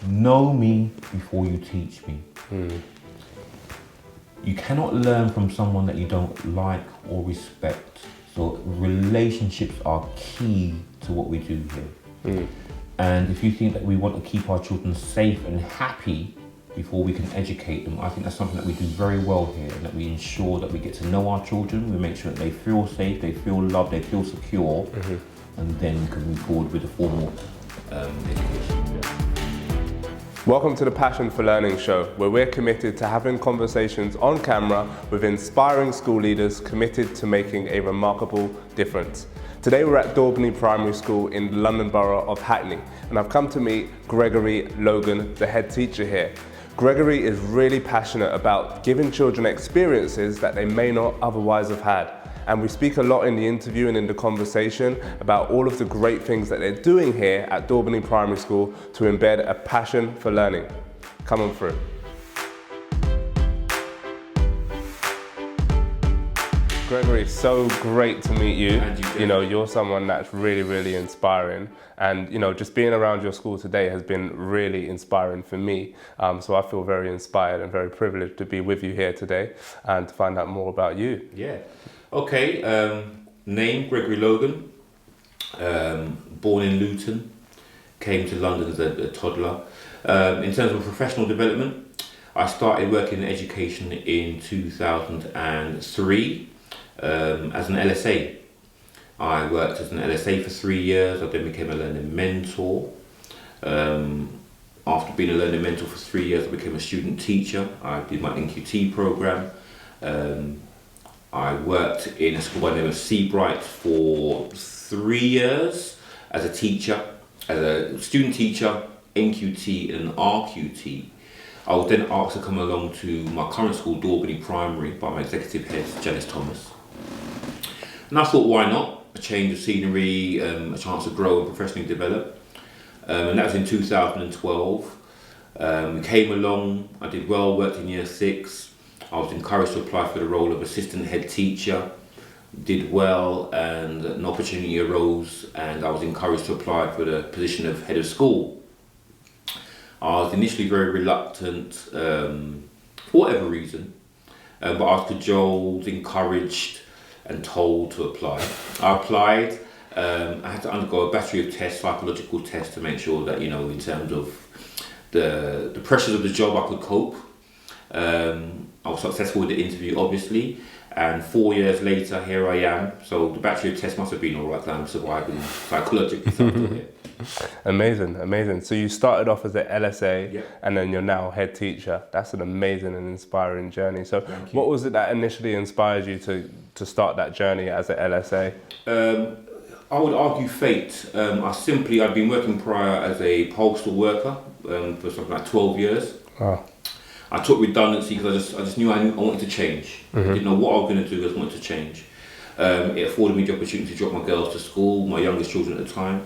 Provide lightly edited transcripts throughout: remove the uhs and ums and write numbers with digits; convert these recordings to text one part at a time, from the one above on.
know me before you teach me. You cannot learn from someone that you don't like or respect. So relationships are key to what we do here. And if you think that we want to keep our children safe and happy before we can educate them, I think that's something that we do very well here, and that we ensure that we get to know our children, we make sure that they feel safe, they feel loved, they feel secure, and then we can move forward with a formal education. Welcome to the Passion for Learning show, where we're committed to having conversations on camera with inspiring school leaders committed to making a remarkable difference. Today we're at Daubney Primary School in the London Borough of Hackney, and I've come to meet Gregory Logan, the head teacher here. Gregory is really passionate about giving children experiences that they may not otherwise have had. And we speak a lot in the interview and in the conversation about all of the great things that they're doing here at Daubney Primary School to embed a passion for learning. Come on through. Gregory, so great to meet you. You know, you're someone that's really, really inspiring. And, you know, just being around your school today has been really inspiring for me. So I feel very inspired and very privileged to be with you here today and to find out more about you. Yeah. Okay, name Gregory Logan, born in Luton, came to London as a toddler. In terms of professional development, I started working in education in 2003 as an LSA. I worked as an LSA for 3 years. I then became a learning mentor. After being a learning mentor for 3 years, I became a student teacher. I did my NQT program. I worked in a school by the name of Seabright for 3 years as a teacher, as a student teacher, NQT and RQT. I was then asked to come along to my current school, Daubney Primary, by my executive head, Janice Thomas. And I thought, why not? A change of scenery, a chance to grow and professionally develop. And that was in 2012. We came along, I did well, worked in year 6. I was encouraged to apply for the role of assistant head teacher, did well, and an opportunity arose and I was encouraged to apply for the position of head of school. I was initially very reluctant for whatever reason, but I was cajoled, encouraged and told to apply. I applied. I had to undergo a battery of tests, psychological tests, to make sure that, you know, in terms of the pressures of the job, I could cope. I was successful with the interview, obviously, and 4 years later, here I am. So the battery of tests must have been all right, that I'm surviving psychologically. Amazing, amazing. So you started off as an LSA, Yeah. and then you're now head teacher. That's an amazing and inspiring journey. So what was it that initially inspired you to start that journey as an LSA? I would argue fate. I'd been working prior as a postal worker for something like 12 years. Wow. I took redundancy because I just knew I wanted to change. I didn't know what I was going to do, I just wanted to change. It afforded me the opportunity to drop my girls to school, my youngest children at the time.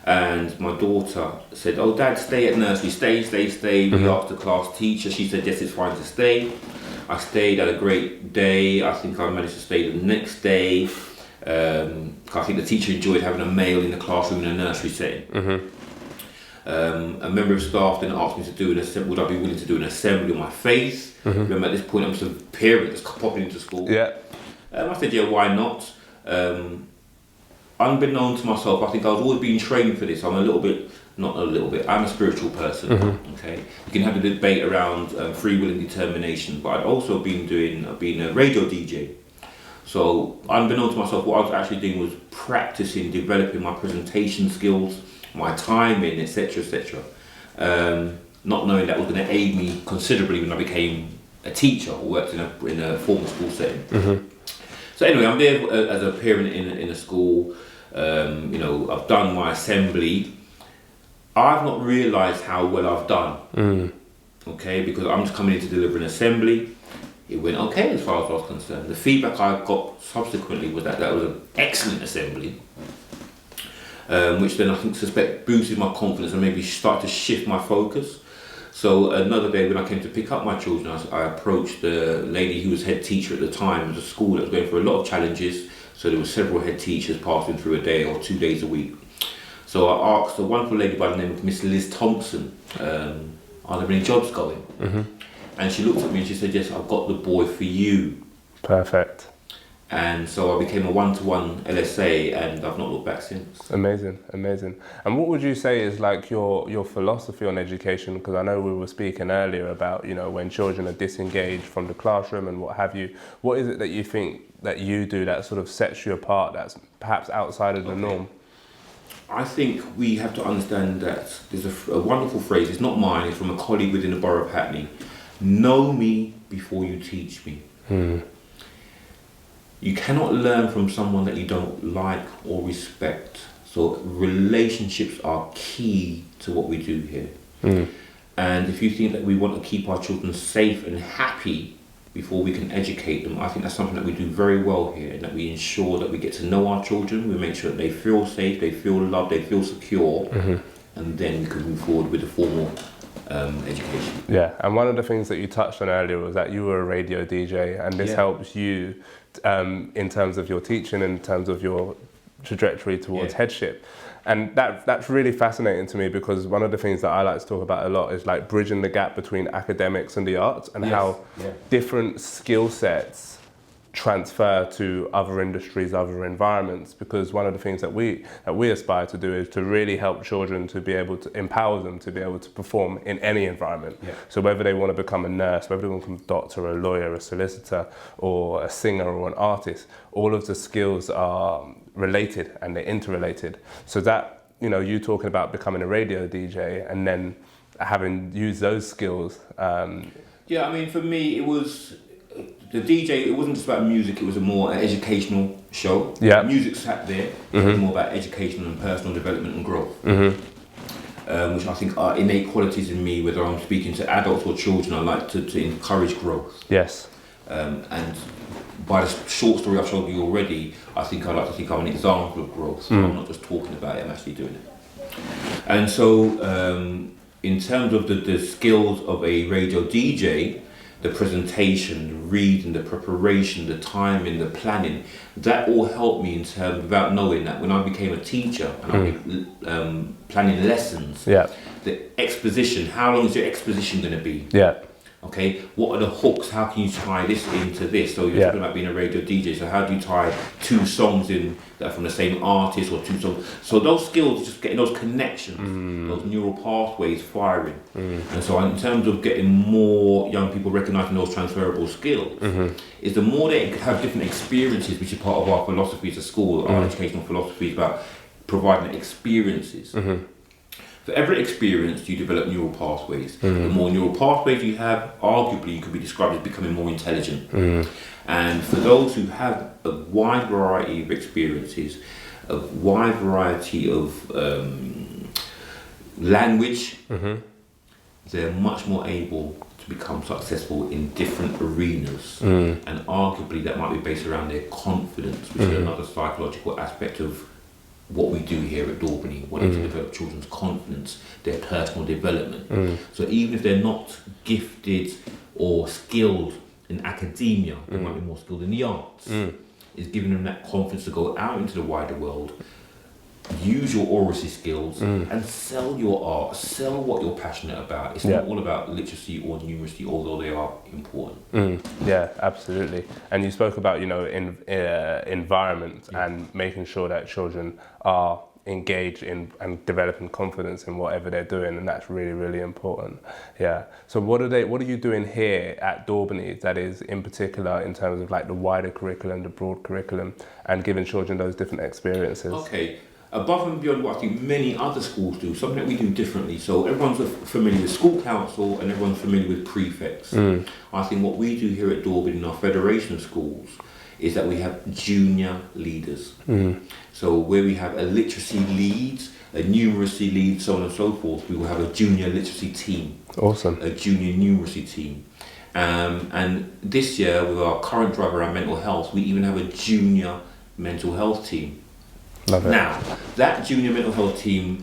And my daughter said, "Oh, Dad, stay at nursery, stay. We asked the class teacher, she said, yes, it's fine to stay. I stayed, had a great day. I think I managed to stay the next day. I think the teacher enjoyed having a male in the classroom in a nursery setting. A member of staff then asked me to do would I be willing to do an assembly on my faith. Remember, at this point I'm just a parent that's popping into school. Yeah. I said, yeah, why not? Unbeknown to myself, I think I was always being trained for this. I'm I'm a spiritual person. Okay, you can have a debate around free will and determination, but I've also been a radio DJ. So unbeknown to myself, what I was actually doing was practicing, developing my presentation skills, my timing, etc. Not knowing that was going to aid me considerably when I became a teacher or worked in a formal school setting. So anyway, I'm there as a parent in a school. You know, I've done my assembly. I've not realised how well I've done. Okay, because I'm just coming in to deliver an assembly. It went okay as far as I was concerned. The feedback I got subsequently was that was an excellent assembly. Which then I suspect boosted my confidence and maybe started to shift my focus. So another day when I came to pick up my children, I approached the lady who was head teacher at the time of the school that was going through a lot of challenges. So there were several head teachers passing through a day or 2 days a week. So I asked a wonderful lady by the name of Miss Liz Thompson, are there any jobs going? And she looked at me and she said, yes, I've got the boy for you. Perfect. And so I became a one-to-one LSA, and I've not looked back since. Amazing, amazing. And what would you say is like your philosophy on education? Because I know we were speaking earlier about, you know, when children are disengaged from the classroom and what have you. What is it that you think that you do that sort of sets you apart, that's perhaps outside of the norm? I think we have to understand that there's a wonderful phrase, it's not mine, it's from a colleague within the Borough of Hackney. Know me before you teach me. You cannot learn from someone that you don't like or respect. So relationships are key to what we do here. And if you think that we want to keep our children safe and happy before we can educate them, I think that's something that we do very well here, and that we ensure that we get to know our children, we make sure that they feel safe, they feel loved, they feel secure, and then we can move forward with the formal education. Yeah, and one of the things that you touched on earlier was that you were a radio DJ, and this helps you in terms of your teaching, in terms of your trajectory towards headship. And that's really fascinating to me, because one of the things that I like to talk about a lot is like bridging the gap between academics and the arts, and how different skill sets transfer to other industries, other environments. Because one of the things that we aspire to do is to really help children to be able to empower them to be able to perform in any environment. So whether they want to become a nurse, whether they want to become a doctor, a lawyer, a solicitor, or a singer or an artist, all of the skills are related and they're interrelated. So that, you know, you talking about becoming a radio DJ and then having used those skills. Yeah, I mean, for me, it was the DJ. It wasn't just about music. It was a more educational show. Yeah, music sat there. It was more about education and personal development and growth, which I think are innate qualities in me. Whether I'm speaking to adults or children, I like to encourage growth. Yes, and by the short story I've showed you already, I like to think I'm an example of growth. So I'm not just talking about it, I'm actually doing it. And so in terms of the skills of a radio DJ, the presentation, the reading, the preparation, the timing, the planning, that all helped me in terms, without knowing that, when I became a teacher and I was planning lessons, the exposition, how long is your exposition going to be? Okay, what are the hooks? How can you tie this into this? So you're talking about being a radio DJ. So how do you tie two songs in that are from the same artist, or two songs? So those skills, just getting those connections, those neural pathways firing. And so in terms of getting more young people recognizing those transferable skills, is the more they have different experiences, which is part of our philosophy as a school, our educational philosophy is about providing experiences. For every experience, you develop neural pathways. The more neural pathways you have, arguably, you could be described as becoming more intelligent. And for those who have a wide variety of experiences, a wide variety of language, they're much more able to become successful in different arenas. And arguably, that might be based around their confidence, which is another psychological aspect of what we do here at Daubney, wanting to develop children's confidence, their personal development. So even if they're not gifted or skilled in academia, they might be more skilled in the arts. It's giving them that confidence to go out into the wider world, use your oracy skills, and sell your art, sell what you're passionate about. It's not all about literacy or numeracy, although they are important. Yeah, absolutely. And you spoke about, you know, environment and making sure that children are engaged in and developing confidence in whatever they're doing, and that's really, really important. Yeah. So what are you doing here at Daubney that is in particular in terms of like the wider curriculum, the broad curriculum, and giving children those different experiences? Okay. Above and beyond what I think many other schools do, something that we do differently. So everyone's familiar with school council and everyone's familiar with prefects. I think what we do here at Daubney in our federation of schools is that we have junior leaders. So where we have a literacy lead, a numeracy lead, so on and so forth, we will have a junior literacy team. Awesome. A junior numeracy team. And this year, with our current drive around mental health, we even have a junior mental health team. Love it. Now, that junior mental health team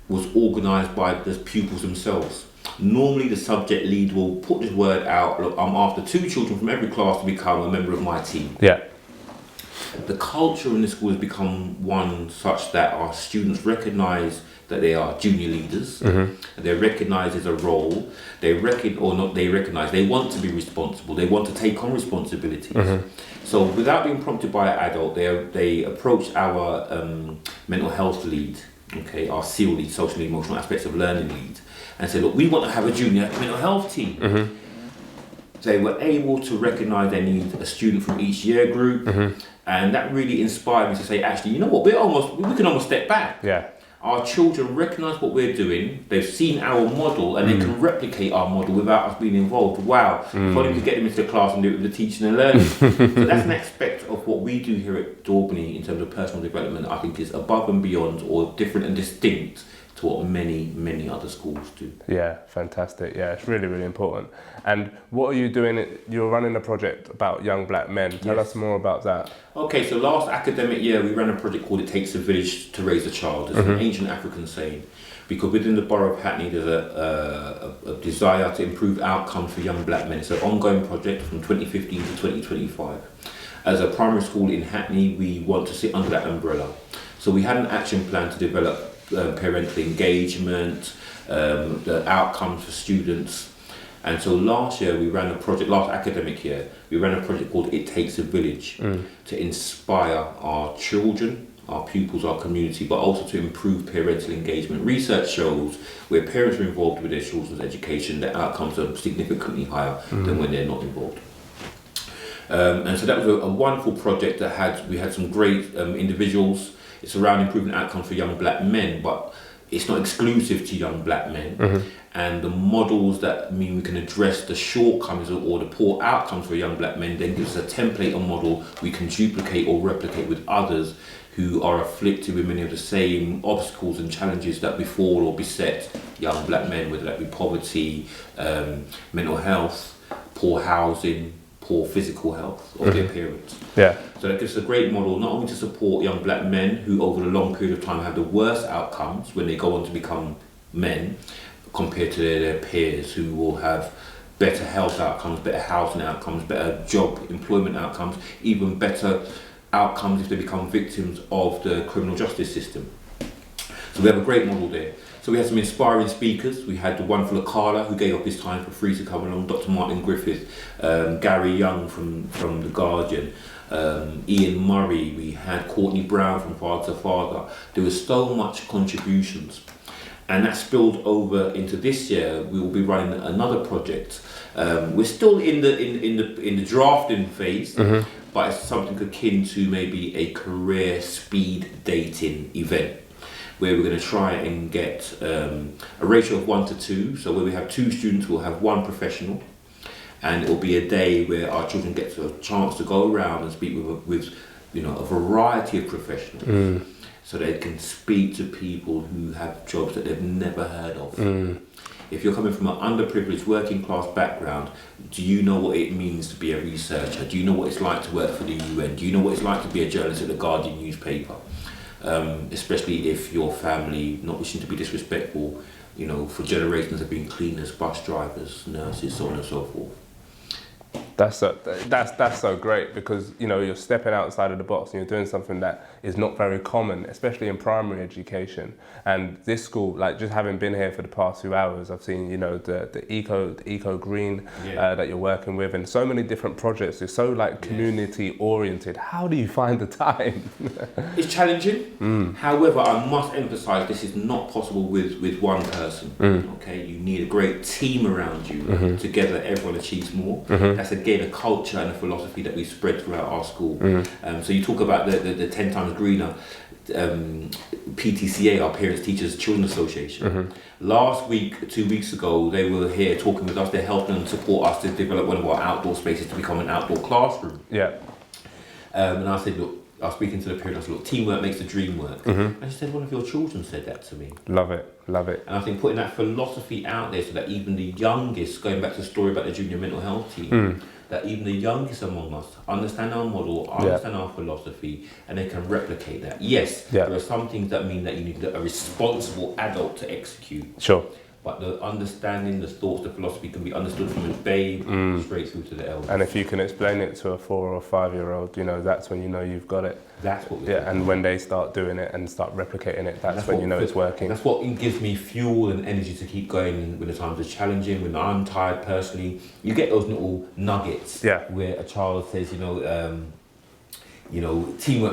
was organised by the pupils themselves. Normally the subject lead will put this word out, look, I'm after 2 children from every class to become a member of my team. the culture in the school has become one such that our students recognise that they are junior leaders. They recognise there's a role. They recognise they want to be responsible. They want to take on responsibilities. So without being prompted by an adult, they approach our mental health lead, okay, our SEAL lead, social and emotional aspects of learning lead, and say, look, we want to have a junior mental health team. They were able to recognise they need a student from each year group, and that really inspired me to say, actually, you know what, we can almost step back. Yeah. Our children recognise what we're doing, they've seen our model, and they can replicate our model without us being involved. Wow, if only we could get them into the class and do it with the teaching and learning. So that's an aspect of what we do here at Daubney in terms of personal development, I think is above and beyond, or different and distinct to what many other schools do. Yeah, fantastic. Yeah, it's really, really important. And what are you doing? You're running a project about young black men. Tell us more about that. Okay, so last academic year we ran a project called It Takes a Village to Raise a Child. It's an ancient African saying, because within the Borough of Hackney there's a desire to improve outcomes for young black men. It's an ongoing project from 2015 to 2025. As a primary school in Hackney, we want to sit under that umbrella. So we had an action plan to develop parental engagement, the outcomes for students. And so last academic year, we ran a project called It Takes a Village to inspire our children, our pupils, our community, but also to improve parental engagement. Research shows where parents are involved with their children's education, the outcomes are significantly higher than when they're not involved. And so that was a wonderful project that we had some great individuals. It's around improving outcomes for young black men, but it's not exclusive to young black men. And the models that mean we can address the shortcomings or the poor outcomes for young black men then gives us a template or model we can duplicate or replicate with others who are afflicted with many of the same obstacles and challenges that befall or beset young black men, whether that be poverty, mental health, poor housing, poor physical health of their parents. Yeah. So that gives us a great model not only to support young black men who over a long period of time have the worst outcomes when they go on to become men compared to their peers who will have better health outcomes, better housing outcomes, better job employment outcomes, even better outcomes if they become victims of the criminal justice system. So we have a great model there. So we had some inspiring speakers. We had the wonderful Akala, who gave up his time for free to come along, Dr. Martin Griffith, Gary Young from The Guardian, Ian Murray, we had Courtney Brown from Father to Father. There was so much contributions. And that spilled over into this year. We will be running another project. We're still in the drafting phase, but it's something akin to maybe a career speed dating event, where we're going to try and get a ratio of 1 to 2. So where we have 2 students, we'll have 1 professional, and it will be a day where our children get a chance to go around and speak with a variety of professionals. So they can speak to people who have jobs that they've never heard of. If you're coming from an underprivileged working class background, do you know what it means to be a researcher? Do you know what it's like to work for the UN? Do you know what it's like to be a journalist at the Guardian newspaper? Especially if your family, not wishing to be disrespectful, for generations have been cleaners, bus drivers, nurses, so on and so forth. That's so great, because you're stepping outside of the box and you're doing something that is not very common, especially in primary education. And this school, like just having been here for the past few hours, I've seen the eco green that you're working with, and so many different projects. It's so community oriented. How do you find the time? It's challenging. However, I must emphasize this is not possible with one person. Okay, you need a great team around you. Together, everyone achieves more. That's again a culture and a philosophy that we spread throughout our school. So you talk about the 10 times greener PTCA, our Parents Teachers Children Association. Last week, 2 weeks ago, they were here talking with us. They're helping and support us to develop one of our outdoor spaces to become an outdoor classroom. And I said, look, I was speaking to the parents, I said, look, teamwork makes the dream work. And she said, one of your children said that to me. Love it. And I think putting that philosophy out there so that even the youngest, going back to the story about the junior mental health team, that even the youngest among us understand our model, understand our philosophy, and they can replicate that. Yes, there are some things that mean that you need a responsible adult to execute. Sure. but the understanding, the thoughts, the philosophy can be understood from a babe straight through to the elder. And if you can explain it to a 4 or 5 year old, you know, that's when you know you've got it. That's what and when they start doing it and start replicating it, that's when you know it's working. That's what gives me fuel and energy to keep going when the times are challenging, when I'm tired personally. You get those little nuggets where a child says, teamwork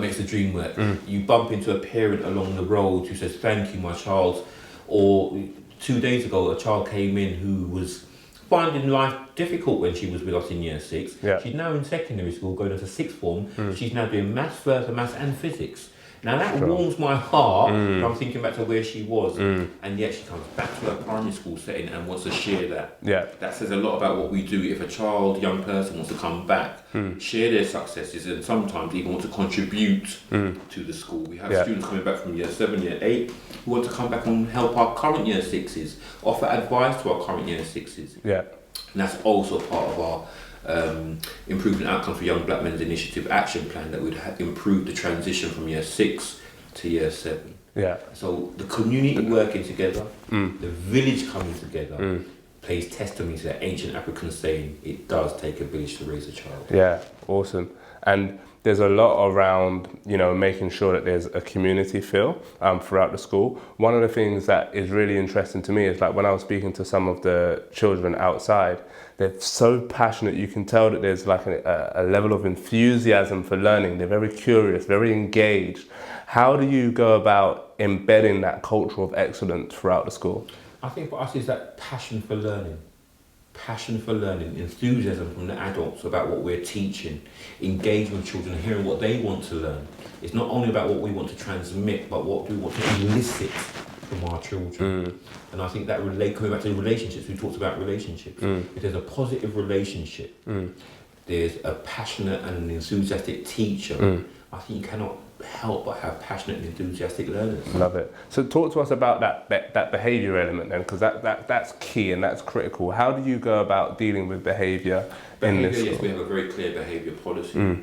makes the dream work. You bump into a parent along the road who says, thank you, my child. Or 2 days ago, a child came in who was finding life difficult when she was with us in year 6. She's now in secondary school, going into sixth form. She's now doing maths, further maths and physics. Now that warms my heart when I'm thinking back to where she was, and yet she comes back to her primary school setting and wants to share that. That says a lot about what we do. If a child, young person wants to come back, share their successes, and sometimes even want to contribute to the school. We have students coming back from year 7, year 8, who want to come back and help our current year 6s, offer advice to our current year 6s. And that's also part of our improving outcomes for Young Black Men's Initiative action plan that would improve the transition from year 6 to year 7. So the community working together, the village coming together, pays testimony to that ancient African saying, it does take a village to raise a child. Awesome. And there's a lot around, making sure that there's a community feel throughout the school. One of the things that is really interesting to me is like when I was speaking to some of the children outside, they're so passionate. You can tell that there's like a level of enthusiasm for learning. They're very curious, very engaged. How do you go about embedding that culture of excellence throughout the school? I think for us is that passion for learning, enthusiasm from the adults about what we're teaching, engagement with children, hearing what they want to learn. It's not only about what we want to transmit, but what we want to elicit from our children. And I think that coming back to relationships, we talked about relationships. If there's a positive relationship, there's a passionate and enthusiastic teacher, I think you cannot help but have passionate and enthusiastic learners. Love it. So talk to us about that behaviour element then, because that's key and that's critical. How do you go about dealing with behaviour in this school? Yes, we have a very clear behaviour policy.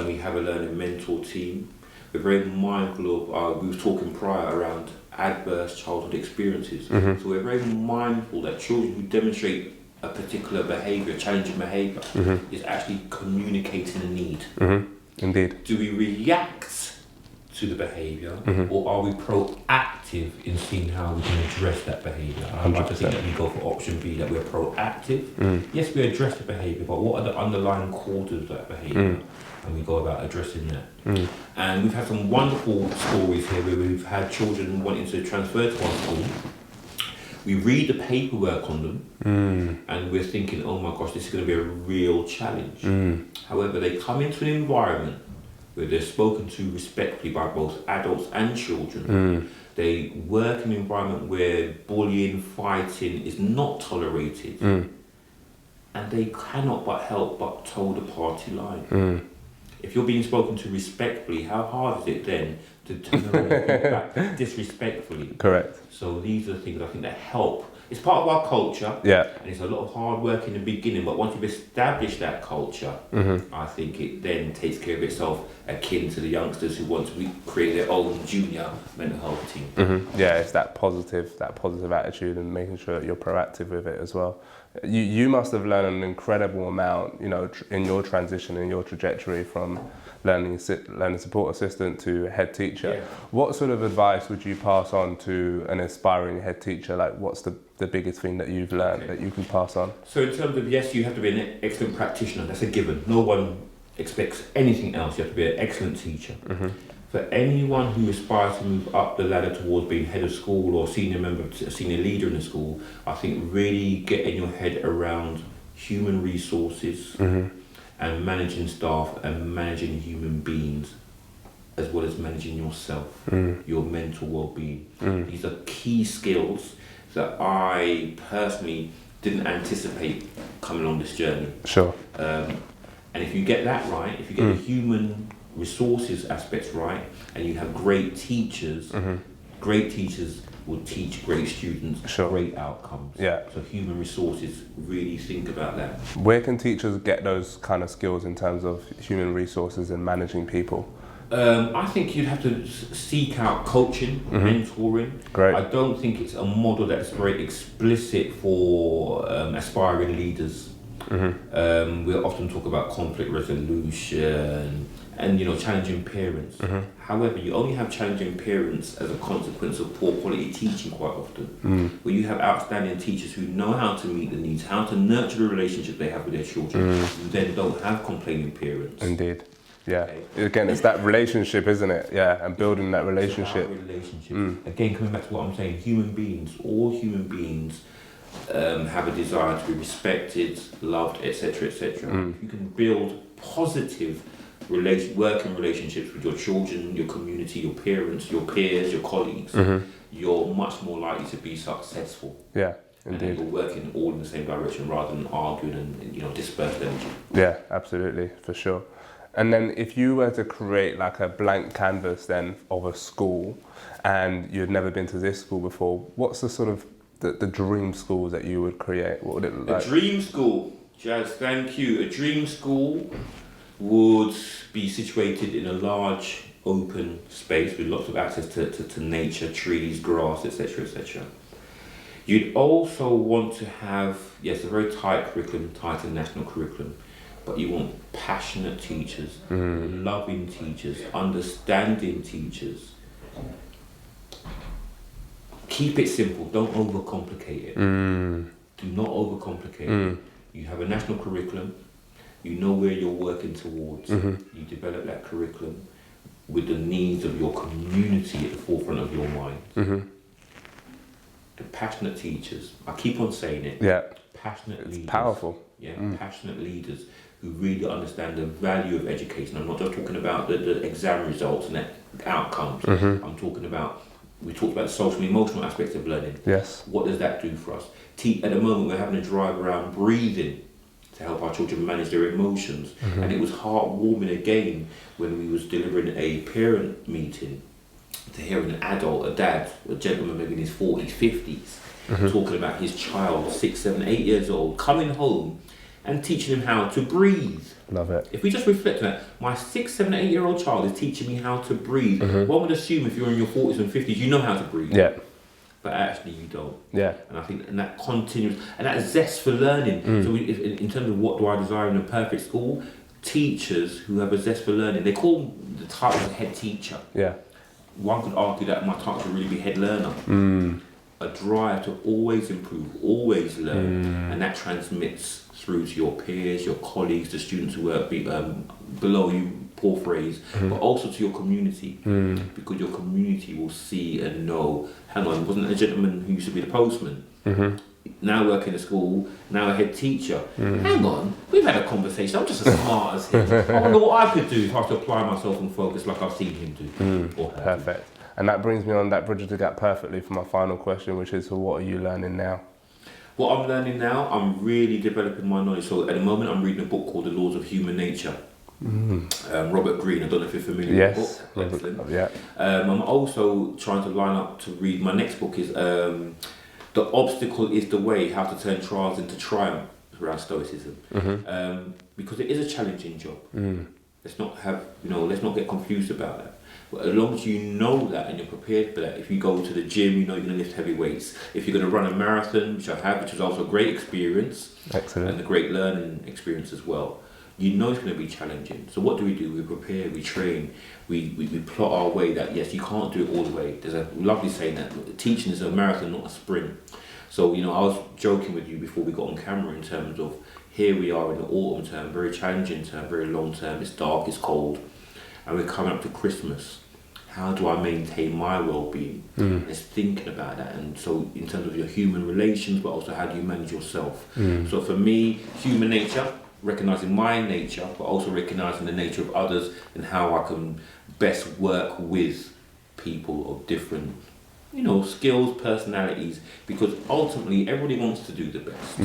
We have a learning mentor team. We're very mindful of, we were talking prior around adverse childhood experiences. So we're very mindful that children who demonstrate a particular behaviour, challenging behaviour, is actually communicating a need. Indeed. Do we react to the behaviour, or are we proactive in seeing how we can address that behaviour? I like to think that we go for option B, that we're proactive. Yes, we address the behaviour, but what are the underlying causes of that behaviour? And we go about addressing that. And we've had some wonderful stories here where we've had children wanting to transfer to our school. We read the paperwork on them, and we're thinking, oh my gosh, this is going to be a real challenge. However, they come into an environment where they're spoken to respectfully by both adults and children. They work in an environment where bullying, fighting is not tolerated. And they cannot but help but toe the party line. If you're being spoken to respectfully, how hard is it then to turn around and speak back disrespectfully? Correct. So these are the things I think that help. It's part of our culture, and it's a lot of hard work in the beginning, but once you've established that culture, I think it then takes care of itself, akin to the youngsters who want to create their own junior mental health team. It's that positive attitude and making sure that you're proactive with it as well. You must have learned an incredible amount, in your transition, in your trajectory from learning support assistant to head teacher. What sort of advice would you pass on to an aspiring head teacher? Like, what's the biggest thing that you've learned that you can pass on? So in terms of, yes, you have to be an excellent practitioner. That's a given. No one expects anything else. You have to be an excellent teacher. For anyone who aspires to move up the ladder towards being head of school or senior leader in the school, I think really getting your head around human resources and managing staff and managing human beings, as well as managing yourself, your mental well-being. These are key skills that I personally didn't anticipate coming on this journey. And if you get that right, if you get the human resources aspects right, and you have great teachers, great teachers will teach great students great outcomes. So human resources, really think about that. Where can teachers get those kind of skills in terms of human resources and managing people? I think you'd have to seek out coaching, mentoring. Great. I don't think it's a model that's very explicit for aspiring leaders. We'll often talk about conflict resolution and challenging parents. However, you only have challenging parents as a consequence of poor quality teaching quite often. Where you have outstanding teachers who know how to meet the needs, how to nurture the relationship they have with their children, who then don't have complaining parents. Indeed. Yeah. Okay. Again, it's that relationship, isn't it? Yeah, and building that relationship. Again, coming back to what I'm saying, all human beings have a desire to be respected, loved, etc., etc. If you can build positive working relationships with your children, your community, your parents, your peers, your colleagues, you're much more likely to be successful. Yeah, indeed. And you're working all in the same direction rather than arguing and dispersed energy. Yeah, absolutely, for sure. And then if you were to create like a blank canvas then of a school and you'd never been to this school before, what's the sort of the dream school that you would create? What would it look like? A dream school, Jazz, thank you. A dream school would be situated in a large open space with lots of access to nature, trees, grass, etc., etc. You'd also want to have, yes, a very tight curriculum, tight and national curriculum, but you want passionate teachers, loving teachers, understanding teachers. Keep it simple, don't overcomplicate it. Do not overcomplicate it. You have a national curriculum, you know where you're working towards. You develop that curriculum with the needs of your community at the forefront of your mind. The passionate teachers, I keep on saying it. Yeah. Passionate leaders. It's powerful. Yeah, passionate leaders who really understand the value of education. I'm not just talking about the exam results and the outcomes. I'm talking about, we talked about the social and emotional aspects of learning. Yes. What does that do for us? At the moment, we're having a drive around breathing to help our children manage their emotions. And it was heartwarming again when we was delivering a parent meeting to hear an adult, a dad, a gentleman maybe in his 40s, 50s, talking about his child, 6, 7, 8 years old, coming home and teaching him how to breathe. Love it. If we just reflect on that, my 6, 7, 8-year-old child is teaching me how to breathe. One would assume if you're in your 40s and 50s, you know how to breathe. Yeah. But actually you don't. Yeah. And I think that continues, and that zest for learning. So in terms of what do I desire in a perfect school, teachers who have a zest for learning, they call the title of head teacher. Yeah. One could argue that my title should really be head learner. A drive to always improve, always learn, and that transmits through to your peers, your colleagues, the students who work below you, poor phrase, but also to your community, because your community will see and know, hang on, wasn't a gentleman who used to be the postman, now working in a school, now a head teacher. Hang on, we've had a conversation, I'm just as smart as him. I wonder what I could do if I was to apply myself and focus like I've seen him do. Or her. Perfect. And that brings me on, that bridges the gap perfectly for my final question, which is, so what are you learning now? What I'm learning now, I'm really developing my knowledge. So at the moment, I'm reading a book called The Laws of Human Nature. Robert Greene, I don't know if you're familiar with the book. Excellent. Yeah. I'm also trying to line up to read, my next book is The Obstacle is the Way, How to Turn Trials into Triumph, around Stoicism. Because it is a challenging job. Let's not get confused about that. But as long as you know that and you're prepared for that, if you go to the gym, you know you're going to lift heavy weights. If you're going to run a marathon, which I have, which was also a great experience, excellent, and a great learning experience as well, you know it's going to be challenging. So what do? We prepare, we train, we plot our way that, yes, you can't do it all the way. There's a lovely saying that teaching is a marathon, not a sprint. So, I was joking with you before we got on camera in terms of, here we are in the autumn term, very challenging term, very long term, it's dark, it's cold, and we're coming up to Christmas. How do I maintain my well-being? It's thinking about that. And so in terms of your human relations, but also how do you manage yourself? So for me, human nature, recognizing my nature, but also recognizing the nature of others and how I can best work with people of different, skills, personalities, because ultimately everybody wants to do the best.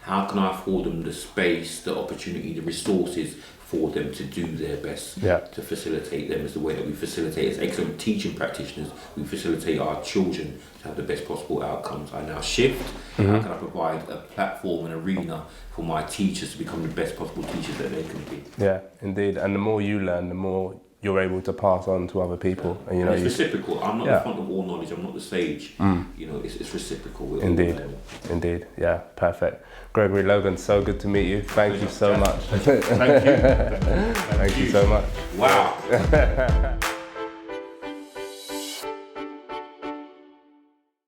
How can I afford them the space, the opportunity, the resources for them to do their best, to facilitate them as the way that we facilitate as excellent teaching practitioners, we facilitate our children to have the best possible outcomes. I now shift, how can I provide a platform and arena for my teachers to become the best possible teachers that they can be. Yeah, indeed, and the more you learn, the more you're able to pass on to other people. And you know, it's reciprocal. I'm not Yeah. the font of all knowledge. I'm not the sage. You know, it's reciprocal. We're all Indeed, learning. indeed, yeah, perfect. Gregory Logan, so good to meet you. Thank you so much. Thank you. Thank you so much. Wow.